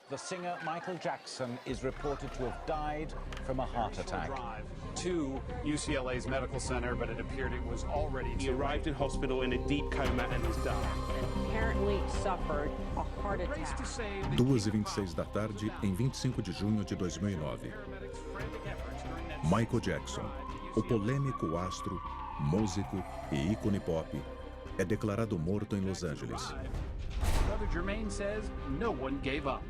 The singer Michael Jackson is reported to have died from a heart attack. To UCLA's medical center, but it appeared it was already He arrived in hospital in a deep coma and has died. Apparently suffered a heart attack. 2h26 da tarde, em 25 de junho de 2009. Michael Jackson, o polêmico astro, músico e ícone pop, é declarado morto em Los Angeles. Brother Jermaine says no one gave up.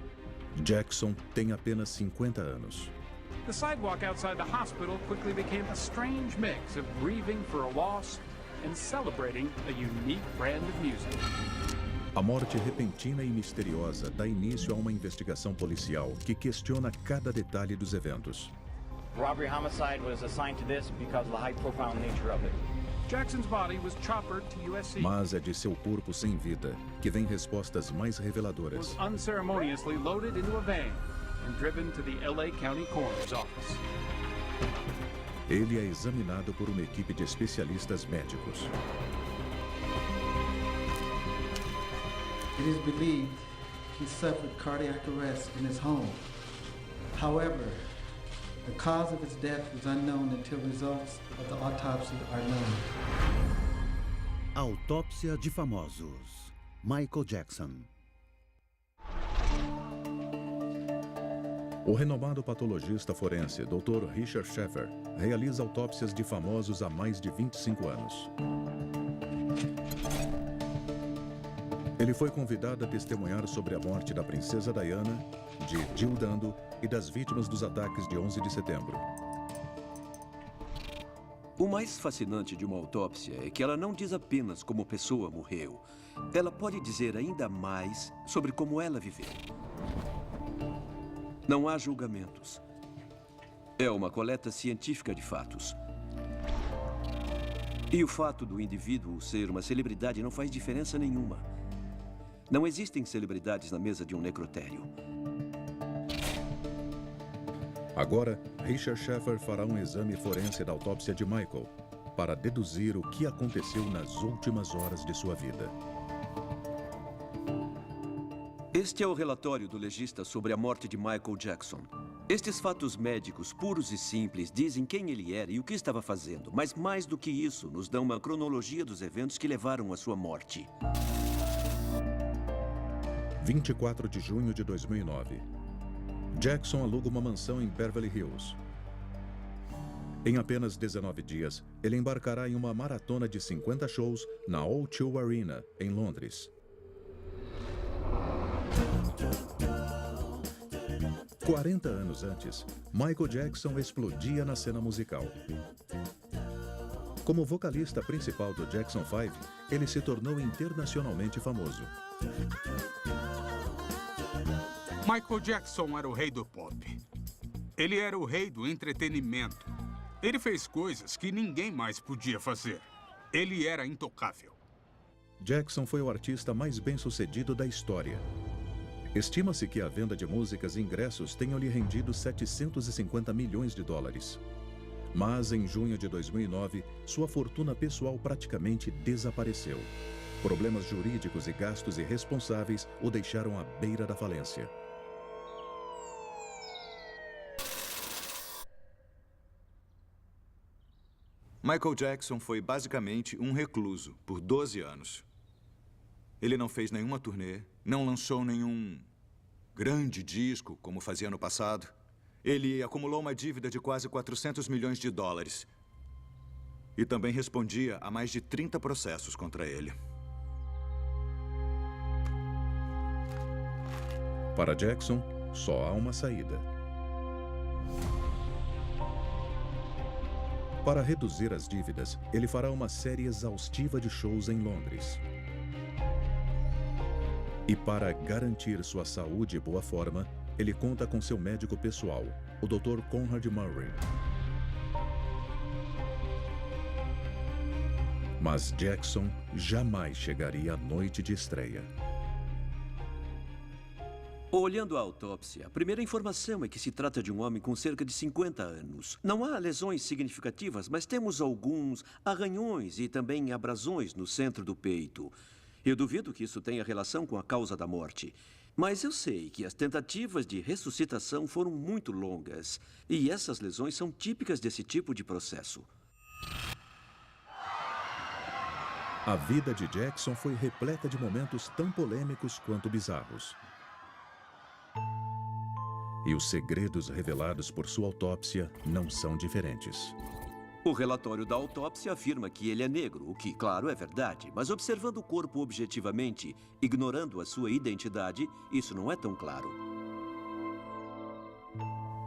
Jackson tem apenas 50 anos. The sidewalk outside the hospital quickly became a strange mix of grieving for a loss and celebrating a unique brand of music. A morte repentina e misteriosa dá início a uma investigação policial que questiona cada detalhe dos eventos. Robbery homicide was assigned to this because of the high-profile nature of it. Jackson's body was choppered to USC. Mas é de seu corpo sem vida que vem respostas mais reveladoras. Was unceremoniously loaded into a van and driven to the LA County Coroner's Office. Ele é examinado por uma equipe de especialistas médicos. It is believed he suffered cardiac arrest in his home. However, the cause of his death was unknown until results of the autopsy are known. Autópsia de famosos. Michael Jackson. O renomado patologista forense, Dr. Richard Sheffer, realiza autópsias de famosos há mais de 25 anos. Ele foi convidado a testemunhar sobre a morte da princesa Diana, de Jill Dando e das vítimas dos ataques de 11 de setembro. O mais fascinante de uma autópsia é que ela não diz apenas como a pessoa morreu. Ela pode dizer ainda mais sobre como ela viveu. Não há julgamentos. É uma coleta científica de fatos. E o fato do indivíduo ser uma celebridade não faz diferença nenhuma. Não existem celebridades na mesa de um necrotério. Agora, Richard Sheffer fará um exame forense da autópsia de Michael para deduzir o que aconteceu nas últimas horas de sua vida. Este é o relatório do legista sobre a morte de Michael Jackson. Estes fatos médicos puros e simples dizem quem ele era e o que estava fazendo, mas mais do que isso, nos dão uma cronologia dos eventos que levaram à sua morte. 24 de junho de 2009. Jackson aluga uma mansão em Beverly Hills. Em apenas 19 dias, ele embarcará em uma maratona de 50 shows na O2 Arena, em Londres. 40 anos antes, Michael Jackson explodia na cena musical. Como vocalista principal do Jackson 5, ele se tornou internacionalmente famoso. Michael Jackson era o rei do pop. Ele era o rei do entretenimento. Ele fez coisas que ninguém mais podia fazer. Ele era intocável. Jackson foi o artista mais bem-sucedido da história. Estima-se que a venda de músicas e ingressos tenham lhe rendido 750 milhões de dólares. Mas, em junho de 2009, sua fortuna pessoal praticamente desapareceu. Problemas jurídicos e gastos irresponsáveis o deixaram à beira da falência. Michael Jackson foi basicamente um recluso por 12 anos. Ele não fez nenhuma turnê, não lançou nenhum grande disco, como fazia no passado. Ele acumulou uma dívida de quase 400 milhões de dólares. E também respondia a mais de 30 processos contra ele. Para Jackson, só há uma saída. Para reduzir as dívidas, ele fará uma série exaustiva de shows em Londres. E para garantir sua saúde e boa forma, ele conta com seu médico pessoal, o Dr. Conrad Murray. Mas Jackson jamais chegaria à noite de estreia. Olhando a autópsia, a primeira informação é que se trata de um homem com cerca de 50 anos. Não há lesões significativas, mas temos alguns arranhões e também abrasões no centro do peito. Eu duvido que isso tenha relação com a causa da morte. Mas eu sei que as tentativas de ressuscitação foram muito longas. E essas lesões são típicas desse tipo de processo. A vida de Jackson foi repleta de momentos tão polêmicos quanto bizarros. E os segredos revelados por sua autópsia não são diferentes. O relatório da autópsia afirma que ele é negro, o que, claro, é verdade. Mas observando o corpo objetivamente, ignorando a sua identidade, isso não é tão claro.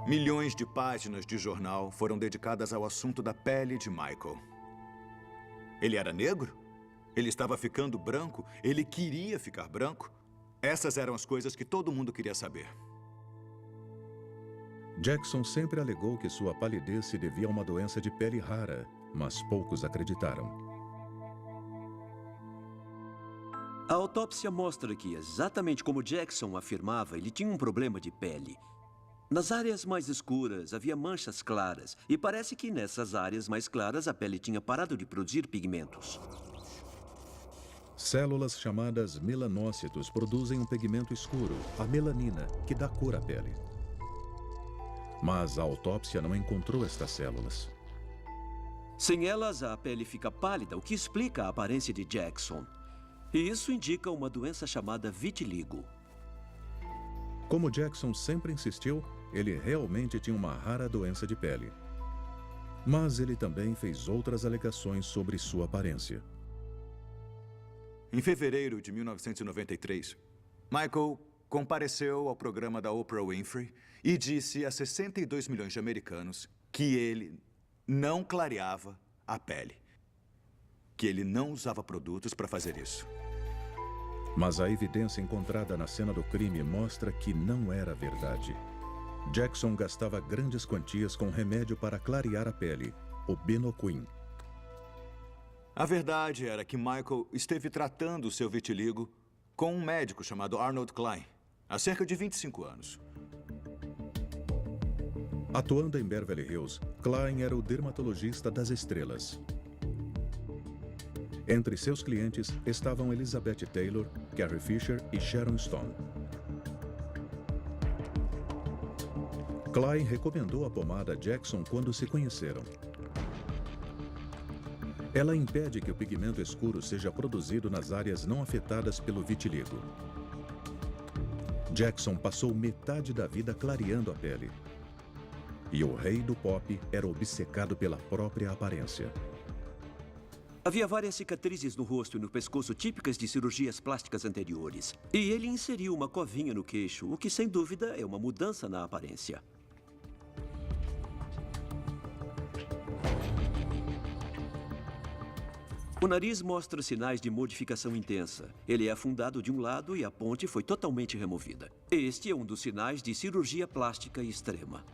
Milhões de páginas de jornal foram dedicadas ao assunto da pele de Michael. Ele era negro? Ele estava ficando branco? Ele queria ficar branco? Essas eram as coisas que todo mundo queria saber. Jackson sempre alegou que sua palidez se devia a uma doença de pele rara, mas poucos acreditaram. A autópsia mostra que, exatamente como Jackson afirmava, ele tinha um problema de pele. Nas áreas mais escuras havia manchas claras, e parece que nessas áreas mais claras a pele tinha parado de produzir pigmentos. Células chamadas melanócitos produzem um pigmento escuro, a melanina, que dá cor à pele. Mas a autópsia não encontrou estas células. Sem elas, a pele fica pálida, o que explica a aparência de Jackson. E isso indica uma doença chamada vitiligo. Como Jackson sempre insistiu, ele realmente tinha uma rara doença de pele. Mas ele também fez outras alegações sobre sua aparência. Em fevereiro de 1993, Michael compareceu ao programa da Oprah Winfrey e disse a 62 milhões de americanos que ele não clareava a pele, que ele não usava produtos para fazer isso. Mas a evidência encontrada na cena do crime mostra que não era verdade. Jackson gastava grandes quantias com remédio para clarear a pele, o Benoquin. A verdade era que Michael esteve tratando seu vitiligo com um médico chamado Arnold Klein há cerca de 25 anos. Atuando em Beverly Hills, Klein era o dermatologista das estrelas. Entre seus clientes estavam Elizabeth Taylor, Carrie Fisher e Sharon Stone. Klein recomendou a pomada Jackson quando se conheceram. Ela impede que o pigmento escuro seja produzido nas áreas não afetadas pelo vitiligo. Jackson passou metade da vida clareando a pele. E o rei do pop era obcecado pela própria aparência. Havia várias cicatrizes no rosto e no pescoço típicas de cirurgias plásticas anteriores. E ele inseriu uma covinha no queixo, o que sem dúvida é uma mudança na aparência. O nariz mostra sinais de modificação intensa. Ele é afundado de um lado e a ponte foi totalmente removida. Este é um dos sinais de cirurgia plástica extrema.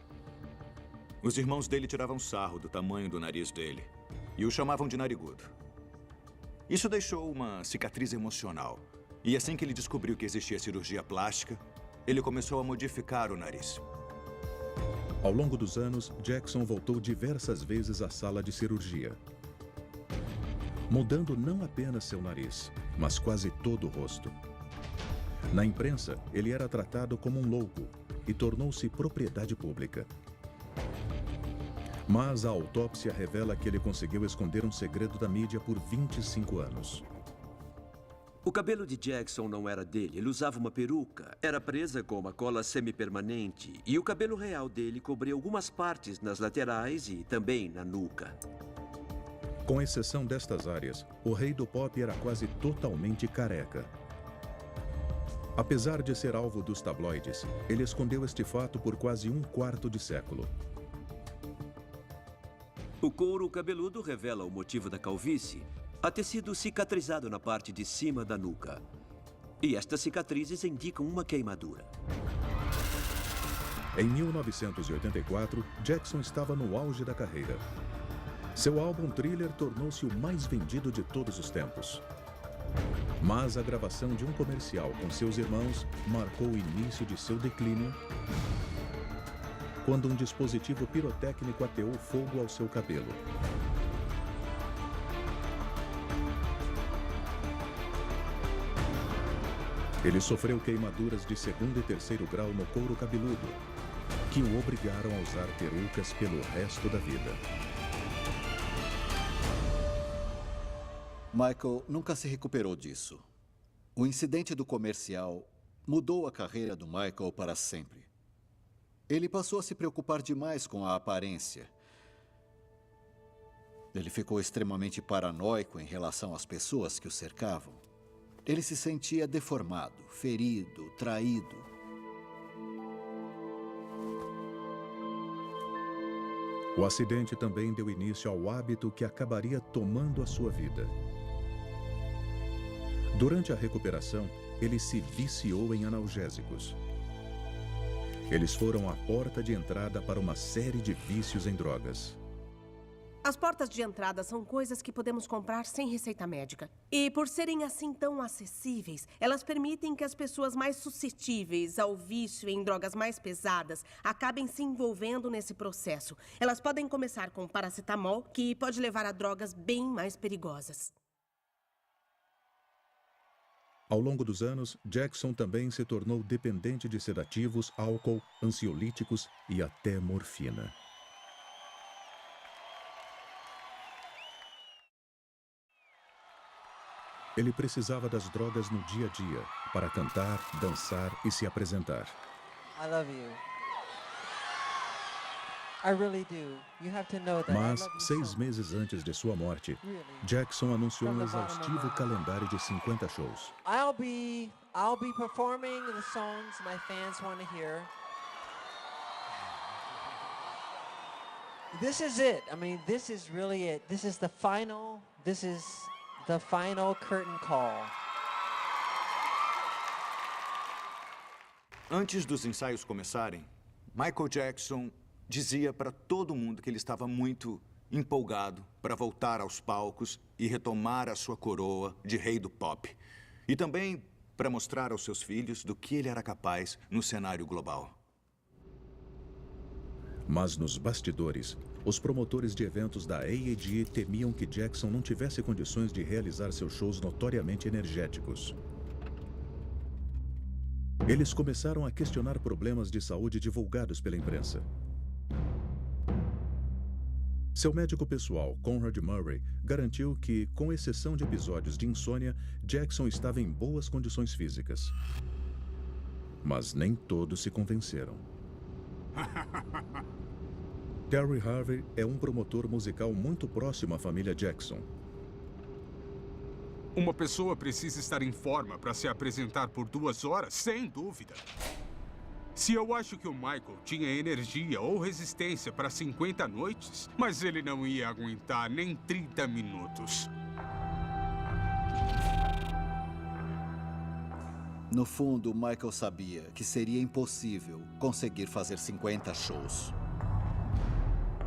Os irmãos dele tiravam sarro do tamanho do nariz dele e o chamavam de narigudo. Isso deixou uma cicatriz emocional. E assim que ele descobriu que existia cirurgia plástica, ele começou a modificar o nariz. Ao longo dos anos, Jackson voltou diversas vezes à sala de cirurgia, mudando não apenas seu nariz, mas quase todo o rosto. Na imprensa, ele era tratado como um louco e tornou-se propriedade pública. Mas a autópsia revela que ele conseguiu esconder um segredo da mídia por 25 anos. O cabelo de Jackson não era dele, ele usava uma peruca, era presa com uma cola semipermanente e o cabelo real dele cobria algumas partes nas laterais e também na nuca. Com exceção destas áreas, o rei do pop era quase totalmente careca. Apesar de ser alvo dos tabloides, ele escondeu este fato por quase um quarto de século. O couro cabeludo revela o motivo da calvície, a tecido cicatrizado na parte de cima da nuca. E estas cicatrizes indicam uma queimadura. Em 1984, Jackson estava no auge da carreira. Seu álbum Thriller tornou-se o mais vendido de todos os tempos. Mas a gravação de um comercial com seus irmãos marcou o início de seu declínio, quando um dispositivo pirotécnico ateou fogo ao seu cabelo. Ele sofreu queimaduras de 2º e 3º grau no couro cabeludo, que o obrigaram a usar perucas pelo resto da vida. Michael nunca se recuperou disso. O incidente do comercial mudou a carreira do Michael para sempre. Ele passou a se preocupar demais com a aparência. Ele ficou extremamente paranoico em relação às pessoas que o cercavam. Ele se sentia deformado, ferido, traído. O acidente também deu início ao hábito que acabaria tomando a sua vida. Durante a recuperação, ele se viciou em analgésicos. Eles foram a porta de entrada para uma série de vícios em drogas. As portas de entrada são coisas que podemos comprar sem receita médica. E por serem assim tão acessíveis, elas permitem que as pessoas mais suscetíveis ao vício em drogas mais pesadas acabem se envolvendo nesse processo. Elas podem começar com paracetamol, que pode levar a drogas bem mais perigosas. Ao longo dos anos, Jackson também se tornou dependente de sedativos, álcool, ansiolíticos e até morfina. Ele precisava das drogas no dia a dia para cantar, dançar e se apresentar. I love you. I really do. You have to know that. Mas, 6 meses antes de sua morte, Jackson anunciou um exaustivo calendário de 50 shows. I'll be performing the songs my fans want to hear. This is it. I mean, this is really it. This is the final curtain call. Antes dos ensaios começarem, Michael Jackson dizia para todo mundo que ele estava muito empolgado para voltar aos palcos e retomar a sua coroa de rei do pop. E também para mostrar aos seus filhos do que ele era capaz no cenário global. Mas nos bastidores, os promotores de eventos da AEG temiam que Jackson não tivesse condições de realizar seus shows notoriamente energéticos. Eles começaram a questionar problemas de saúde divulgados pela imprensa. Seu médico pessoal, Conrad Murray, garantiu que, com exceção de episódios de insônia, Jackson estava em boas condições físicas. Mas nem todos se convenceram. Terry Harvey é um promotor musical muito próximo à família Jackson. Uma pessoa precisa estar em forma para se apresentar por 2 horas, sem dúvida. Se eu acho que o Michael tinha energia ou resistência para 50 noites, mas ele não ia aguentar nem 30 minutos. No fundo, Michael sabia que seria impossível conseguir fazer 50 shows.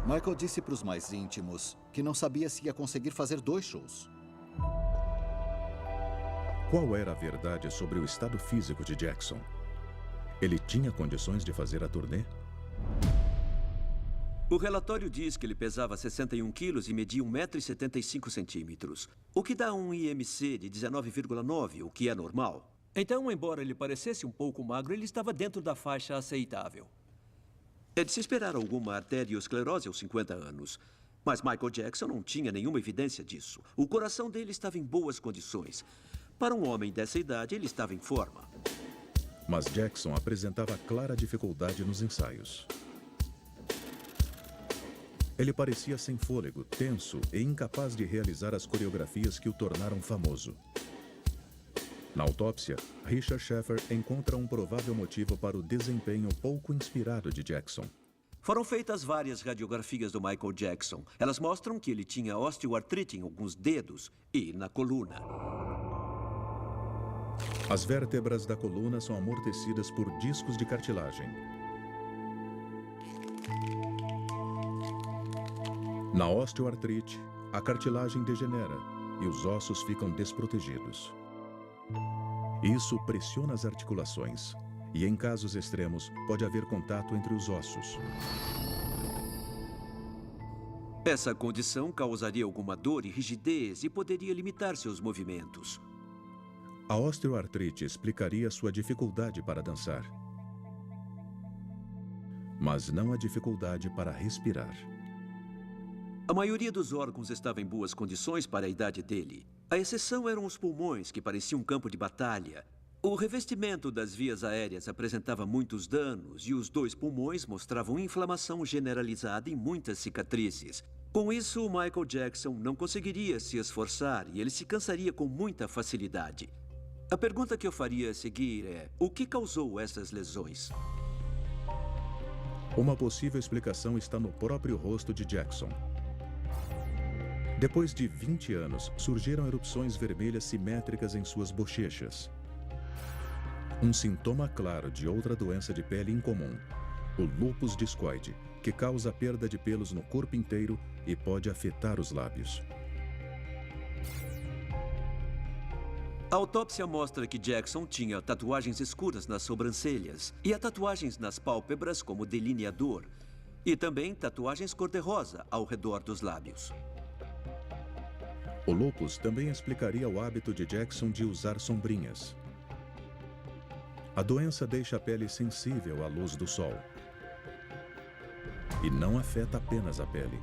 Michael disse para os mais íntimos que não sabia se ia conseguir fazer 2 shows. Qual era a verdade sobre o estado físico de Jackson? Ele tinha condições de fazer a turnê? O relatório diz que ele pesava 61 quilos e media 1,75 m, o que dá um IMC de 19,9, o que é normal. Então, embora ele parecesse um pouco magro, ele estava dentro da faixa aceitável. É de se esperar alguma arteriosclerose aos 50 anos. Mas Michael Jackson não tinha nenhuma evidência disso. O coração dele estava em boas condições. Para um homem dessa idade, ele estava em forma. Mas Jackson apresentava clara dificuldade nos ensaios. Ele parecia sem fôlego, tenso e incapaz de realizar as coreografias que o tornaram famoso. Na autópsia, Richard Schaeffer encontra um provável motivo para o desempenho pouco inspirado de Jackson. Foram feitas várias radiografias do Michael Jackson. Elas mostram que ele tinha osteoartrite em alguns dedos e na coluna. As vértebras da coluna são amortecidas por discos de cartilagem. Na osteoartrite, a cartilagem degenera e os ossos ficam desprotegidos. Isso pressiona as articulações e, em casos extremos, pode haver contato entre os ossos. Essa condição causaria alguma dor e rigidez e poderia limitar seus movimentos. A osteoartrite explicaria sua dificuldade para dançar, mas não a dificuldade para respirar. A maioria dos órgãos estava em boas condições para a idade dele. A exceção eram os pulmões, que pareciam um campo de batalha. O revestimento das vias aéreas apresentava muitos danos e os 2 pulmões mostravam inflamação generalizada e muitas cicatrizes. Com isso, o Michael Jackson não conseguiria se esforçar e ele se cansaria com muita facilidade. A pergunta que eu faria a seguir é: o que causou essas lesões? Uma possível explicação está no próprio rosto de Jackson. Depois de 20 anos, surgiram erupções vermelhas simétricas em suas bochechas. Um sintoma claro de outra doença de pele incomum, o lúpus discoide, que causa perda de pelos no corpo inteiro e pode afetar os lábios. A autópsia mostra que Jackson tinha tatuagens escuras nas sobrancelhas e tatuagens nas pálpebras como delineador, e também tatuagens cor-de-rosa ao redor dos lábios. O lúpus também explicaria o hábito de Jackson de usar sombrinhas. A doença deixa a pele sensível à luz do sol. E não afeta apenas a pele.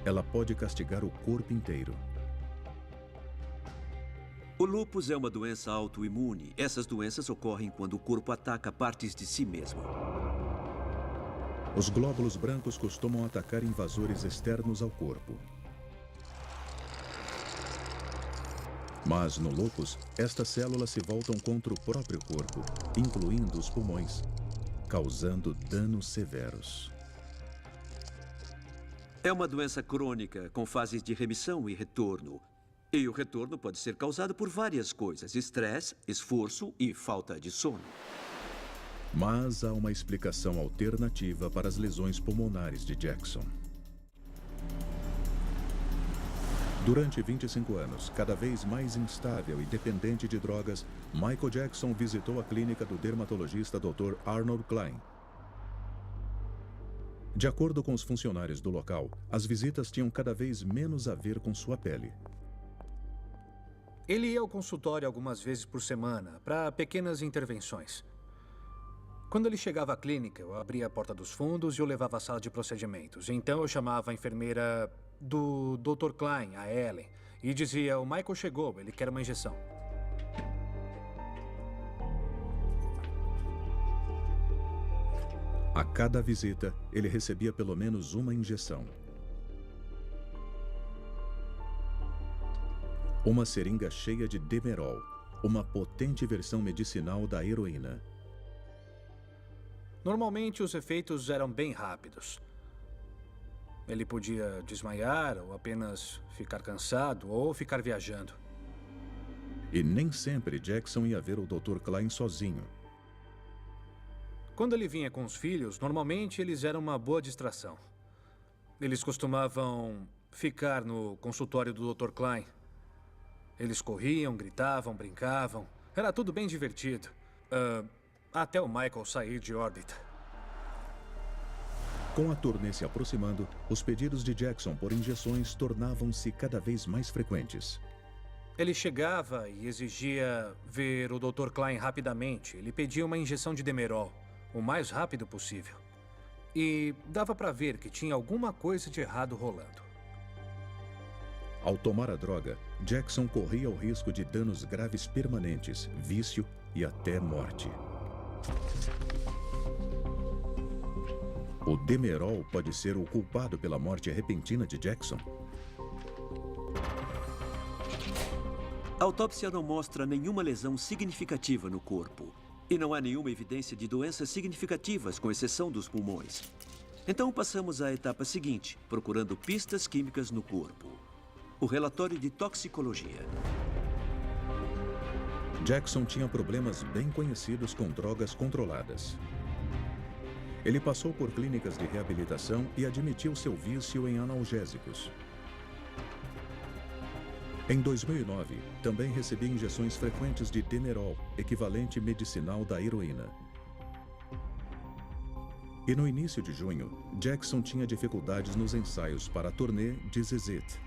Ela pode castigar o corpo inteiro. O lúpus é uma doença autoimune. Essas doenças ocorrem quando o corpo ataca partes de si mesmo. Os glóbulos brancos costumam atacar invasores externos ao corpo. Mas no lúpus, estas células se voltam contra o próprio corpo, incluindo os pulmões, causando danos severos. É uma doença crônica, com fases de remissão e retorno. E o retorno pode ser causado por várias coisas: estresse, esforço e falta de sono. Mas há uma explicação alternativa para as lesões pulmonares de Jackson. Durante 25 anos, cada vez mais instável e dependente de drogas, Michael Jackson visitou a clínica do dermatologista Dr. Arnold Klein. De acordo com os funcionários do local, as visitas tinham cada vez menos a ver com sua pele. Ele ia ao consultório algumas vezes por semana, para pequenas intervenções. Quando ele chegava à clínica, eu abria a porta dos fundos e o levava à sala de procedimentos. Então eu chamava a enfermeira do Dr. Klein, a Ellen, e dizia: o Michael chegou, ele quer uma injeção. A cada visita, ele recebia pelo menos uma injeção. Uma seringa cheia de Demerol, uma potente versão medicinal da heroína. Normalmente os efeitos eram bem rápidos. Ele podia desmaiar, ou apenas ficar cansado, ou ficar viajando. E nem sempre Jackson ia ver o Dr. Klein sozinho. Quando ele vinha com os filhos, normalmente eles eram uma boa distração. Eles costumavam ficar no consultório do Dr. Klein. Eles corriam, gritavam, brincavam. Era tudo bem divertido. Até o Michael sair de órbita. Com a turnê se aproximando, os pedidos de Jackson por injeções tornavam-se cada vez mais frequentes. Ele chegava e exigia ver o Dr. Klein rapidamente. Ele pedia uma injeção de Demerol, o mais rápido possível. E dava para ver que tinha alguma coisa de errado rolando. Ao tomar a droga, Jackson corria o risco de danos graves permanentes, vício e até morte. O Demerol pode ser o culpado pela morte repentina de Jackson? A autópsia não mostra nenhuma lesão significativa no corpo. E não há nenhuma evidência de doenças significativas, com exceção dos pulmões. Então passamos à etapa seguinte, procurando pistas químicas no corpo. O relatório de toxicologia. Jackson tinha problemas bem conhecidos com drogas controladas. Ele passou por clínicas de reabilitação e admitiu seu vício em analgésicos. Em 2009, também recebia injeções frequentes de Demerol, equivalente medicinal da heroína. E no início de junho, Jackson tinha dificuldades nos ensaios para a turnê de ZZ.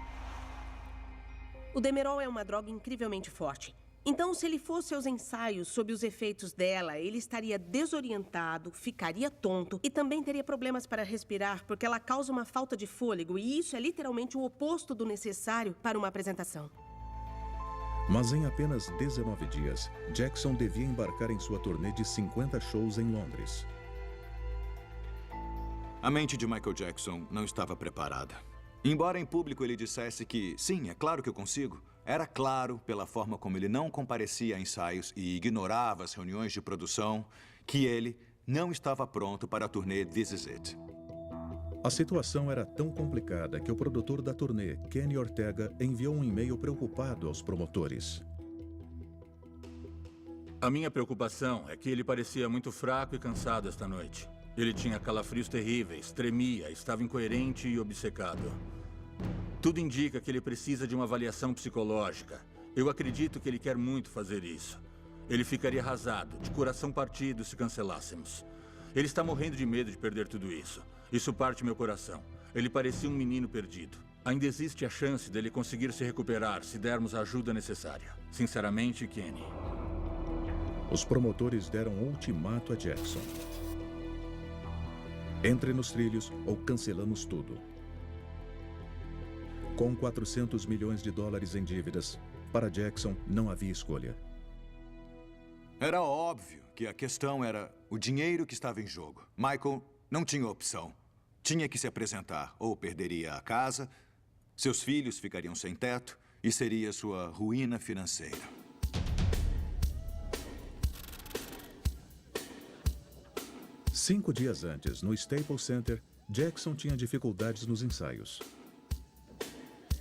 O Demerol é uma droga incrivelmente forte. Então, se ele fosse aos ensaios sob os efeitos dela, ele estaria desorientado, ficaria tonto e também teria problemas para respirar, porque ela causa uma falta de fôlego, e isso é literalmente o oposto do necessário para uma apresentação. Mas em apenas 19 dias, Jackson devia embarcar em sua turnê de 50 shows em Londres. A mente de Michael Jackson não estava preparada. Embora em público ele dissesse que, sim, é claro que eu consigo, era claro, pela forma como ele não comparecia a ensaios e ignorava as reuniões de produção, que ele não estava pronto para a turnê This Is It. A situação era tão complicada que o produtor da turnê, Kenny Ortega, enviou um e-mail preocupado aos promotores. A minha preocupação é que ele parecia muito fraco e cansado esta noite. Ele tinha calafrios terríveis, tremia, estava incoerente e obcecado. Tudo indica que ele precisa de uma avaliação psicológica. Eu acredito que ele quer muito fazer isso. Ele ficaria arrasado, de coração partido, se cancelássemos. Ele está morrendo de medo de perder tudo isso. Isso parte meu coração. Ele parecia um menino perdido. Ainda existe a chance dele conseguir se recuperar se dermos a ajuda necessária. Sinceramente, Kenny. Os promotores deram um ultimato a Jackson. Entre nos trilhos ou cancelamos tudo. Com 400 milhões de dólares em dívidas, para Jackson não havia escolha. Era óbvio que a questão era o dinheiro que estava em jogo. Michael não tinha opção. Tinha que se apresentar, ou perderia a casa, seus filhos ficariam sem teto e seria sua ruína financeira. Cinco dias antes, no Staples Center, Jackson tinha dificuldades nos ensaios.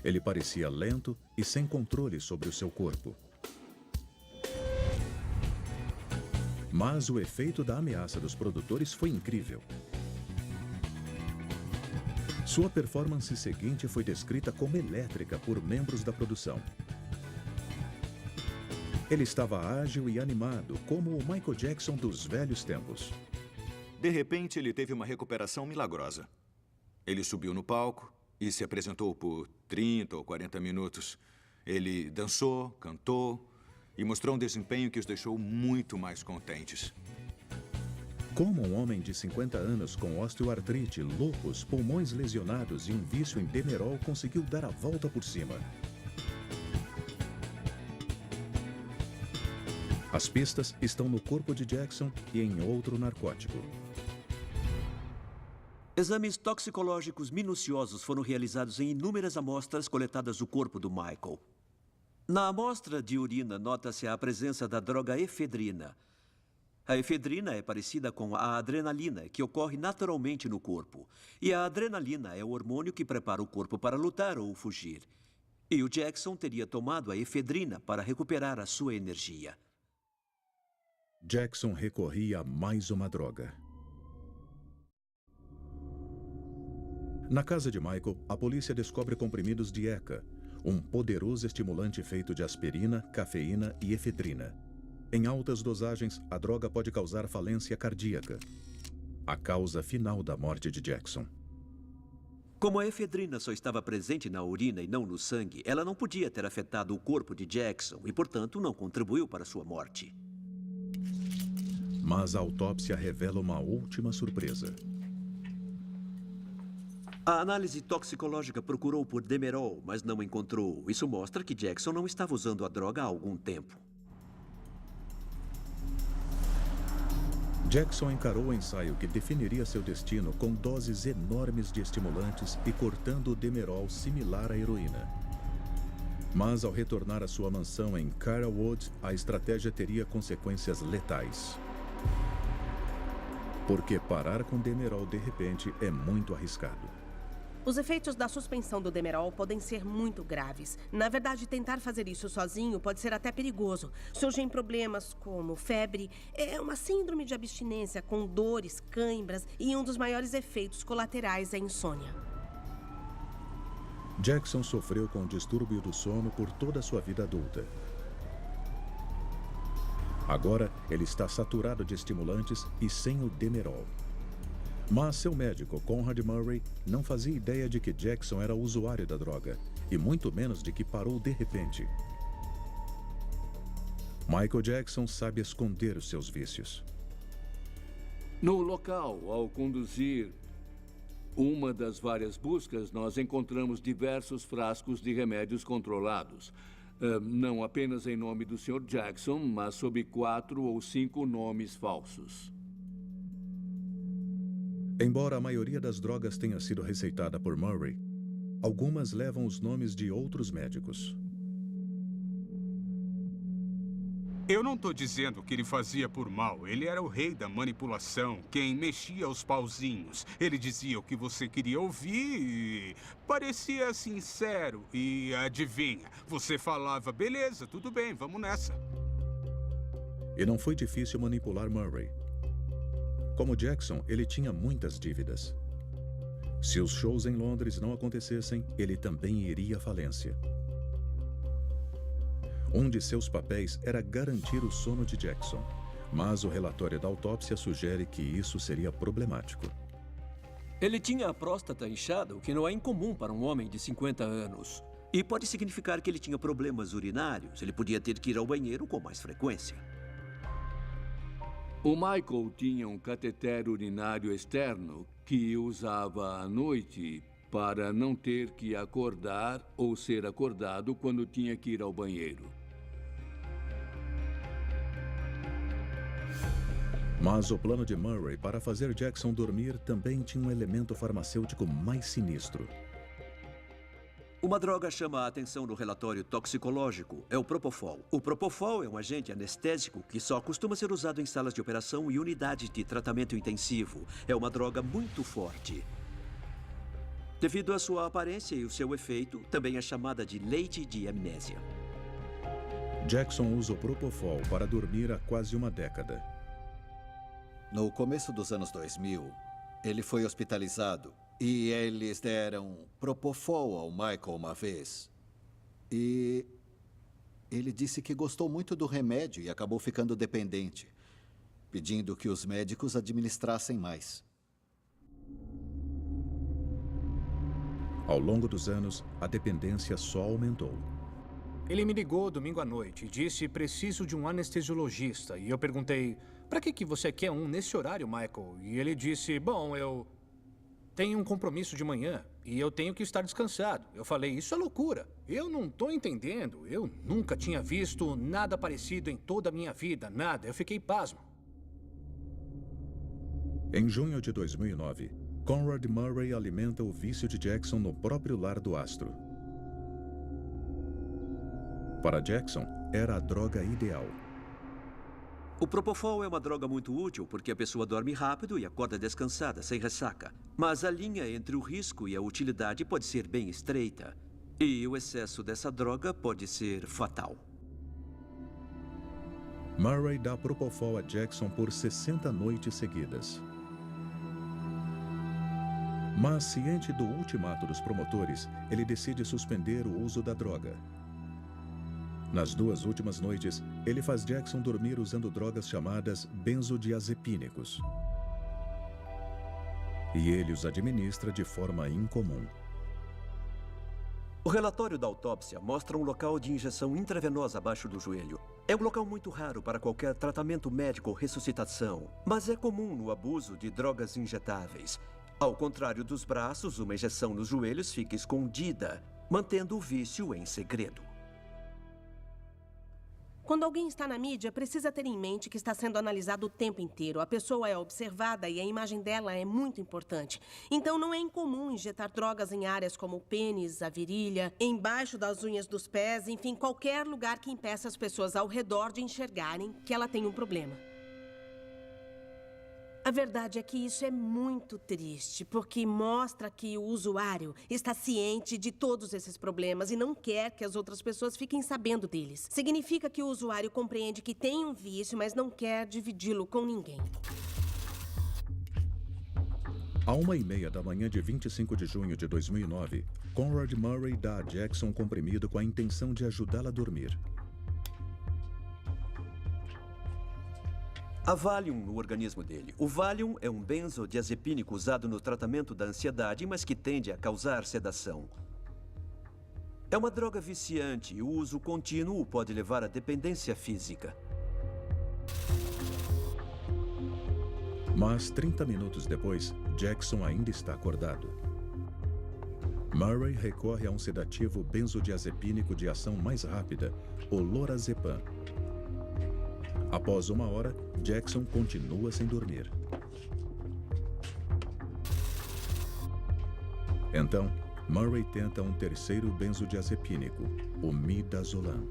Ele parecia lento e sem controle sobre o seu corpo. Mas o efeito da ameaça dos produtores foi incrível. Sua performance seguinte foi descrita como elétrica por membros da produção. Ele estava ágil e animado, como o Michael Jackson dos velhos tempos. De repente, ele teve uma recuperação milagrosa. Ele subiu no palco e se apresentou por 30 ou 40 minutos. Ele dançou, cantou e mostrou um desempenho que os deixou muito mais contentes. Como um homem de 50 anos com osteoartrite, lúpus, pulmões lesionados e um vício em Demerol conseguiu dar a volta por cima? As pistas estão no corpo de Jackson e em outro narcótico. Exames toxicológicos minuciosos foram realizados em inúmeras amostras coletadas do corpo do Michael. Na amostra de urina, nota-se a presença da droga efedrina. A efedrina é parecida com a adrenalina, que ocorre naturalmente no corpo. E a adrenalina é o hormônio que prepara o corpo para lutar ou fugir. E o Jackson teria tomado a efedrina para recuperar a sua energia. Jackson recorria a mais uma droga. Na casa de Michael, a polícia descobre comprimidos de ECA, um poderoso estimulante feito de aspirina, cafeína e efedrina. Em altas dosagens, a droga pode causar falência cardíaca, a causa final da morte de Jackson. Como a efedrina só estava presente na urina e não no sangue, ela não podia ter afetado o corpo de Jackson e, portanto, não contribuiu para sua morte. Mas a autópsia revela uma última surpresa. A análise toxicológica procurou por Demerol, mas não encontrou. Isso mostra que Jackson não estava usando a droga há algum tempo. Jackson encarou o ensaio que definiria seu destino com doses enormes de estimulantes e cortando o Demerol similar à heroína. Mas ao retornar à sua mansão em Carlwood, a estratégia teria consequências letais. Porque parar com Demerol de repente é muito arriscado. Os efeitos da suspensão do Demerol podem ser muito graves. Na verdade, tentar fazer isso sozinho pode ser até perigoso. Surgem problemas como febre, uma síndrome de abstinência com dores, cãibras e um dos maiores efeitos colaterais é a insônia. Jackson sofreu com o distúrbio do sono por toda a sua vida adulta. Agora, ele está saturado de estimulantes e sem o Demerol. Mas seu médico, Conrad Murray, não fazia ideia de que Jackson era usuário da droga, e muito menos de que parou de repente. Michael Jackson sabe esconder os seus vícios. No local, ao conduzir uma das várias buscas, nós encontramos diversos frascos de remédios controlados. Não apenas em nome do Sr. Jackson, mas sob 4 ou 5 nomes falsos. Embora a maioria das drogas tenha sido receitada por Murray, algumas levam os nomes de outros médicos. Eu não estou dizendo que ele fazia por mal. Ele era o rei da manipulação, quem mexia os pauzinhos. Ele dizia o que você queria ouvir e parecia sincero. E adivinha, você falava, beleza, tudo bem, vamos nessa. E não foi difícil manipular Murray. Como Jackson, ele tinha muitas dívidas. Se os shows em Londres não acontecessem, ele também iria à falência. Um de seus papéis era garantir o sono de Jackson, mas o relatório da autópsia sugere que isso seria problemático. Ele tinha a próstata inchada, o que não é incomum para um homem de 50 anos. E pode significar que ele tinha problemas urinários. Ele podia ter que ir ao banheiro com mais frequência. O Michael tinha um cateter urinário externo que usava à noite para não ter que acordar ou ser acordado quando tinha que ir ao banheiro. Mas o plano de Murray para fazer Jackson dormir também tinha um elemento farmacêutico mais sinistro. Uma droga chama a atenção no relatório toxicológico. É o Propofol. O Propofol é um agente anestésico que só costuma ser usado em salas de operação e unidades de tratamento intensivo. É uma droga muito forte. Devido à sua aparência e o seu efeito, também é chamada de leite de amnésia. Jackson usa o Propofol para dormir há quase uma década. No começo dos anos 2000, ele foi hospitalizado e eles deram Propofol ao Michael uma vez. E ele disse que gostou muito do remédio e acabou ficando dependente, pedindo que os médicos administrassem mais. Ao longo dos anos, a dependência só aumentou. Ele me ligou domingo à noite e disse: preciso de um anestesiologista. E eu perguntei: para que você quer um nesse horário, Michael? E ele disse: bom, eu tenho um compromisso de manhã e eu tenho que estar descansado. Eu falei: isso é loucura. Eu não estou entendendo. Eu nunca tinha visto nada parecido em toda a minha vida. Nada. Eu fiquei pasmo. Em junho de 2009, Conrad Murray alimenta o vício de Jackson no próprio lar do astro. Para Jackson, era a droga ideal. O Propofol é uma droga muito útil porque a pessoa dorme rápido e acorda descansada, sem ressaca. Mas a linha entre o risco e a utilidade pode ser bem estreita. E o excesso dessa droga pode ser fatal. Murray dá Propofol a Jackson por 60 noites seguidas. Mas, ciente do ultimato dos promotores, ele decide suspender o uso da droga. Nas 2 últimas noites, ele faz Jackson dormir usando drogas chamadas benzodiazepínicos. E ele os administra de forma incomum. O relatório da autópsia mostra um local de injeção intravenosa abaixo do joelho. É um local muito raro para qualquer tratamento médico ou ressuscitação, mas é comum no abuso de drogas injetáveis. Ao contrário dos braços, uma injeção nos joelhos fica escondida, mantendo o vício em segredo. Quando alguém está na mídia, precisa ter em mente que está sendo analisado o tempo inteiro. A pessoa é observada e a imagem dela é muito importante. Então, não é incomum injetar drogas em áreas como o pênis, a virilha, embaixo das unhas dos pés, enfim, qualquer lugar que impeça as pessoas ao redor de enxergarem que ela tem um problema. A verdade é que isso é muito triste, porque mostra que o usuário está ciente de todos esses problemas e não quer que as outras pessoas fiquem sabendo deles. Significa que o usuário compreende que tem um vício, mas não quer dividi-lo com ninguém. À 1h30 da manhã de 25 de junho de 2009, Conrad Murray dá a Jackson um comprimido com a intenção de ajudá-la a dormir. Há Valium no organismo dele. O Valium é um benzodiazepínico usado no tratamento da ansiedade, mas que tende a causar sedação. É uma droga viciante e o uso contínuo pode levar à dependência física. Mas 30 minutos depois, Jackson ainda está acordado. Murray recorre a um sedativo benzodiazepínico de ação mais rápida, o lorazepam. Após 1 hora, Jackson continua sem dormir. Então, Murray tenta um terceiro benzodiazepínico, o midazolam.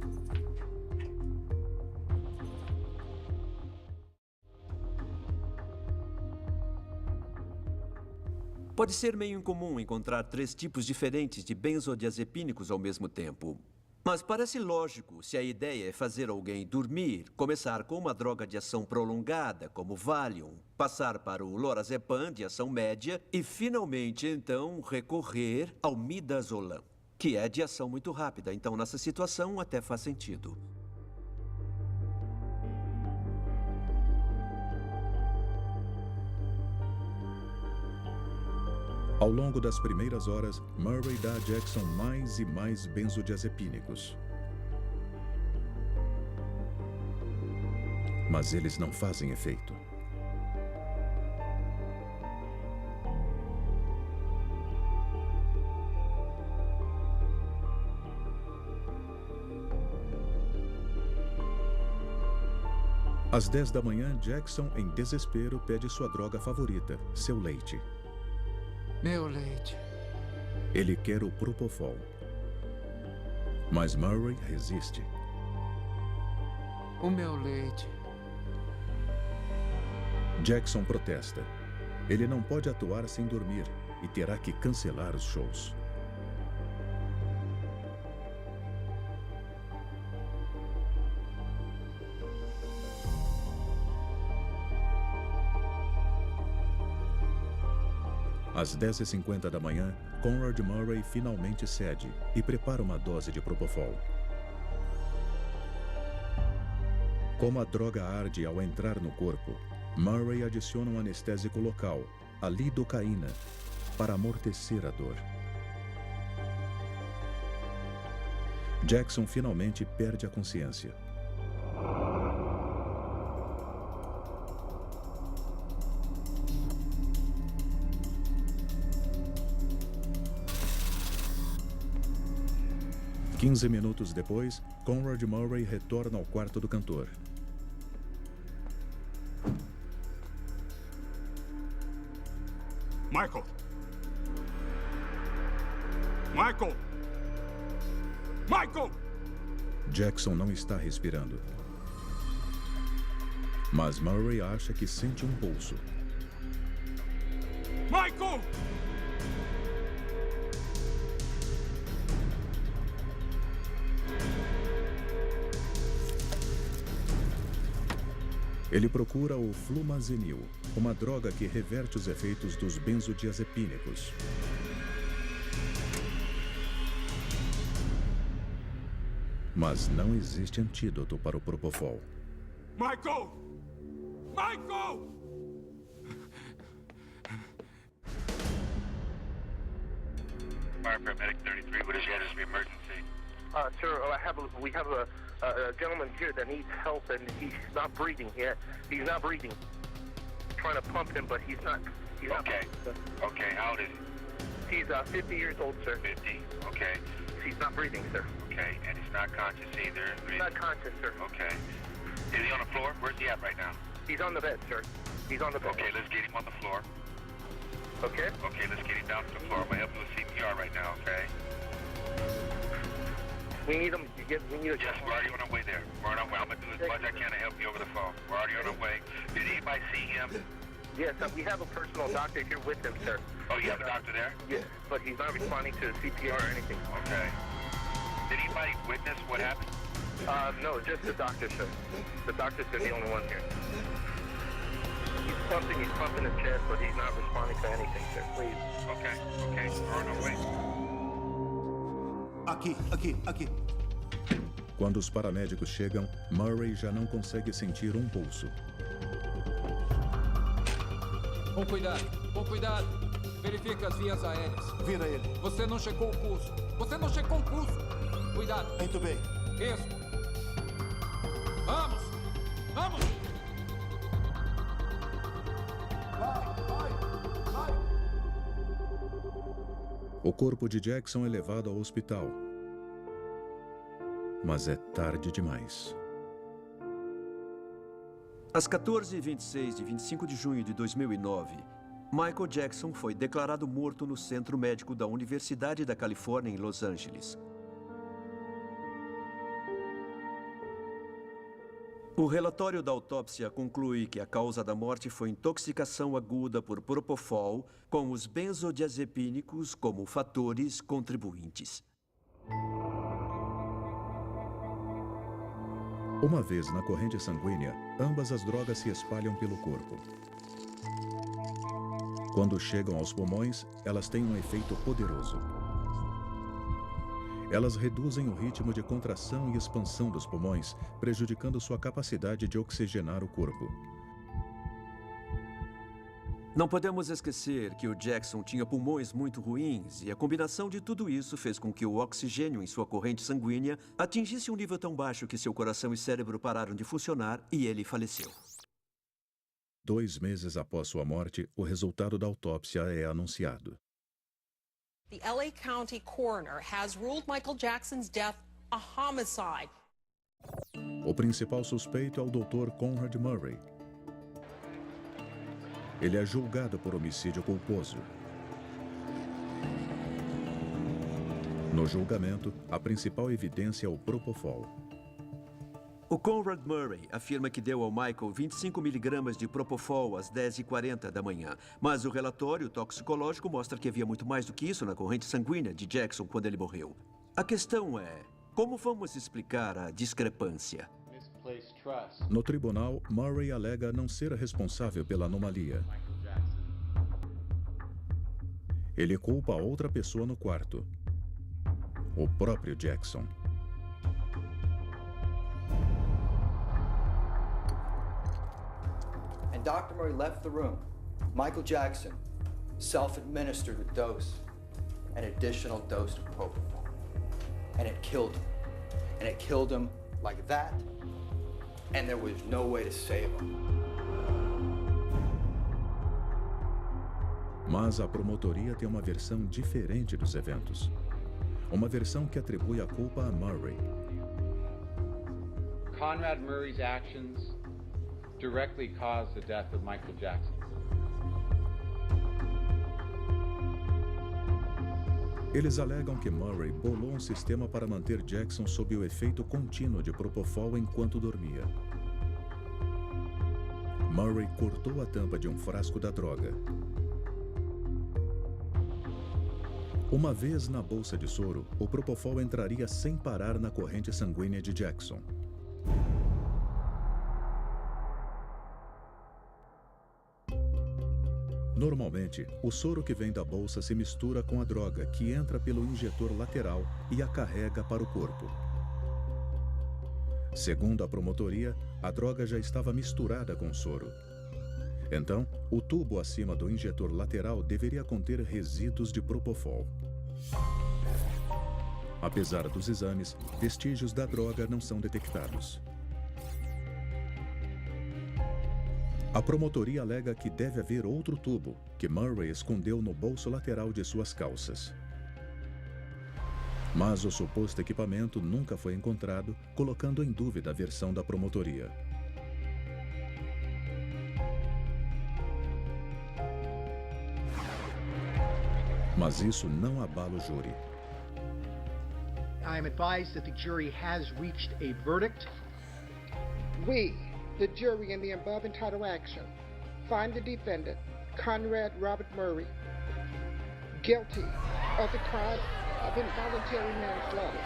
Pode ser meio incomum encontrar 3 tipos diferentes de benzodiazepínicos ao mesmo tempo. Mas parece lógico se a ideia é fazer alguém dormir, começar com uma droga de ação prolongada, como Valium, passar para o lorazepam de ação média e, finalmente, então, recorrer ao midazolam, que é de ação muito rápida. Então, nessa situação, até faz sentido. Ao longo das primeiras horas, Murray dá a Jackson mais e mais benzodiazepínicos. Mas eles não fazem efeito. Às 10 da manhã, Jackson, em desespero, pede sua droga favorita, seu leite. Meu leite. Ele quer o Propofol. Mas Murray resiste. O meu leite. Jackson protesta. Ele não pode atuar sem dormir e terá que cancelar os shows. Às 10h50 da manhã, Conrad Murray finalmente cede e prepara uma dose de Propofol. Como a droga arde ao entrar no corpo, Murray adiciona um anestésico local, a lidocaína, para amortecer a dor. Jackson finalmente perde a consciência. Quinze minutos depois, Conrad Murray retorna ao quarto do cantor. Michael! Michael! Michael! Jackson não está respirando. Mas Murray acha que sente um pulso. Michael! Ele procura o flumazenil, uma droga que reverte os efeitos dos benzodiazepínicos. Mas não existe antídoto para o Propofol. Michael! Michael! Fire paramedic 33, what is your emergency? Sir, we have a gentleman here that needs help, and he's not breathing yet. He's not breathing. Trying to pump him, but he's not. Okay. Okay, how old is he? He's 50 years old, sir. 50. Okay. He's not breathing, sir. Okay, and he's not conscious either. He's not conscious, sir. Okay. Is he on the floor? Where's he at right now? He's on the bed, sir. He's on the bed. Okay, let's get him on the floor. Okay. Okay, let's get him down to the floor. I'm gonna help you with CPR right now, okay? We need him. Yes, we're already on our way there. We're on our way. I'm gonna do as much as I can to help you over the phone. We're already on our way. Did anybody see him? Yes, we have a personal doctor here with him, sir. Oh, you have a doctor there? Yes, but he's not responding to CPR or anything. Okay. Did anybody witness what happened? No, just the doctor, sir. The doctor's the only one here. He's pumping his chest, but he's not responding to anything, sir. Please. Okay, we're on our way. Aqui. Quando os paramédicos chegam, Murray já não consegue sentir um pulso. Com cuidado. Verifique as vias aéreas. Vira ele. Você não checou o pulso. Cuidado. Muito bem. Isso. Vamos! Vamos! O corpo de Jackson é levado ao hospital. Mas é tarde demais. Às 14h26 de 25 de junho de 2009, Michael Jackson foi declarado morto no Centro Médico da Universidade da Califórnia, em Los Angeles. O relatório da autópsia conclui que a causa da morte foi intoxicação aguda por propofol, com os benzodiazepínicos como fatores contribuintes. Uma vez na corrente sanguínea, ambas as drogas se espalham pelo corpo. Quando chegam aos pulmões, elas têm um efeito poderoso. Elas reduzem o ritmo de contração e expansão dos pulmões, prejudicando sua capacidade de oxigenar o corpo. Não podemos esquecer que o Jackson tinha pulmões muito ruins e a combinação de tudo isso fez com que o oxigênio em sua corrente sanguínea atingisse um nível tão baixo que seu coração e cérebro pararam de funcionar e ele faleceu. 2 meses após sua morte, o resultado da autópsia é anunciado. The LA County coroner has ruled Michael Jackson's death a homicide. O principal suspeito é o Dr. Conrad Murray. Ele é julgado por homicídio culposo. No julgamento, a principal evidência é o propofol. O Conrad Murray afirma que deu ao Michael 25 miligramas de propofol às 10h40 da manhã. Mas o relatório toxicológico mostra que havia muito mais do que isso na corrente sanguínea de Jackson quando ele morreu. A questão é, como vamos explicar a discrepância? No tribunal, Murray alega não ser responsável pela anomalia. Ele culpa outra pessoa no quarto. O próprio Jackson. And Dr. Murray left the room. Michael Jackson self-administered a dose, an additional dose of propofol. And it killed him. And it killed him like that, and there was no way to save him. Mas a promotoria tem uma versão diferente dos eventos. Uma versão que atribui a culpa a Murray. Conrad Murray's actions directly caused the death of Michael Jackson. Eles alegam que Murray bolou um sistema para manter Jackson sob o efeito contínuo de propofol enquanto dormia. Murray cortou a tampa de um frasco da droga. Uma vez na bolsa de soro, o propofol entraria sem parar na corrente sanguínea de Jackson. Normalmente, o soro que vem da bolsa se mistura com a droga, que entra pelo injetor lateral e a carrega para o corpo. Segundo a promotoria, a droga já estava misturada com o soro. Então, o tubo acima do injetor lateral deveria conter resíduos de propofol. Apesar dos exames, vestígios da droga não são detectados. A promotoria alega que deve haver outro tubo, que Murray escondeu no bolso lateral de suas calças. Mas o suposto equipamento nunca foi encontrado, colocando em dúvida a versão da promotoria. Mas isso não abala o júri. I am advised that the jury has reached a verdict. We, the jury in the above entitled action, find the defendant, Conrad Robert Murray, guilty of the crime of involuntary manslaughter.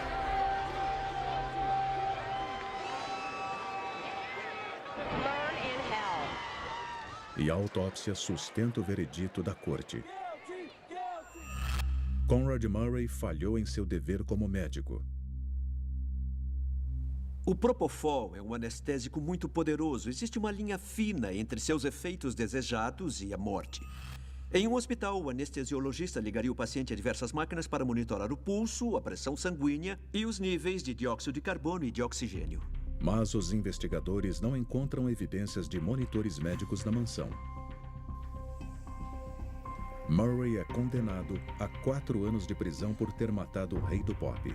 Burn in hell. E a autópsia sustenta o veredito da corte. Conrad Murray falhou em seu dever como médico. O propofol é um anestésico muito poderoso. Existe uma linha fina entre seus efeitos desejados e a morte. Em um hospital, o anestesiologista ligaria o paciente a diversas máquinas para monitorar o pulso, a pressão sanguínea e os níveis de dióxido de carbono e de oxigênio. Mas os investigadores não encontram evidências de monitores médicos na mansão. Murray é condenado a 4 anos de prisão por ter matado o rei do pop.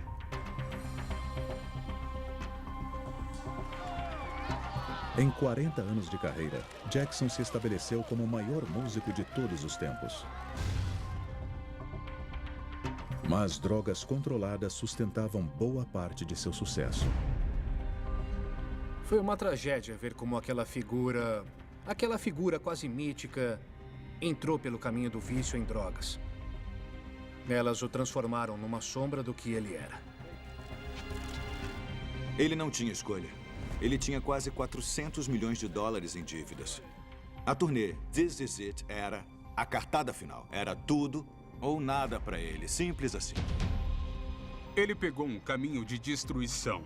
Em 40 anos de carreira, Jackson se estabeleceu como o maior músico de todos os tempos. Mas drogas controladas sustentavam boa parte de seu sucesso. Foi uma tragédia ver como aquela figura quase mítica, entrou pelo caminho do vício em drogas. Elas o transformaram numa sombra do que ele era. Ele não tinha escolha. Ele tinha quase 400 milhões de dólares em dívidas. A turnê This Is It era a cartada final. Era tudo ou nada para ele. Simples assim. Ele pegou um caminho de destruição.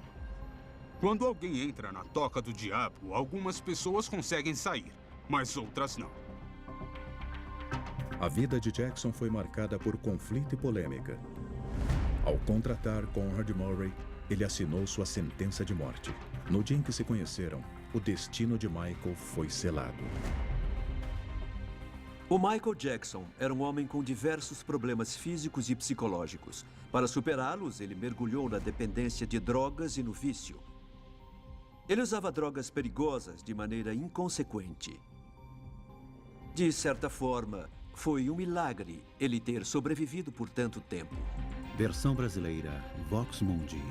Quando alguém entra na toca do diabo, algumas pessoas conseguem sair, mas outras não. A vida de Jackson foi marcada por conflito e polêmica. Ao contratar Conrad Murray, ele assinou sua sentença de morte. No dia em que se conheceram, o destino de Michael foi selado. O Michael Jackson era um homem com diversos problemas físicos e psicológicos. Para superá-los, ele mergulhou na dependência de drogas e no vício. Ele usava drogas perigosas de maneira inconsequente. De certa forma, foi um milagre ele ter sobrevivido por tanto tempo. Versão brasileira, Vox Mundi.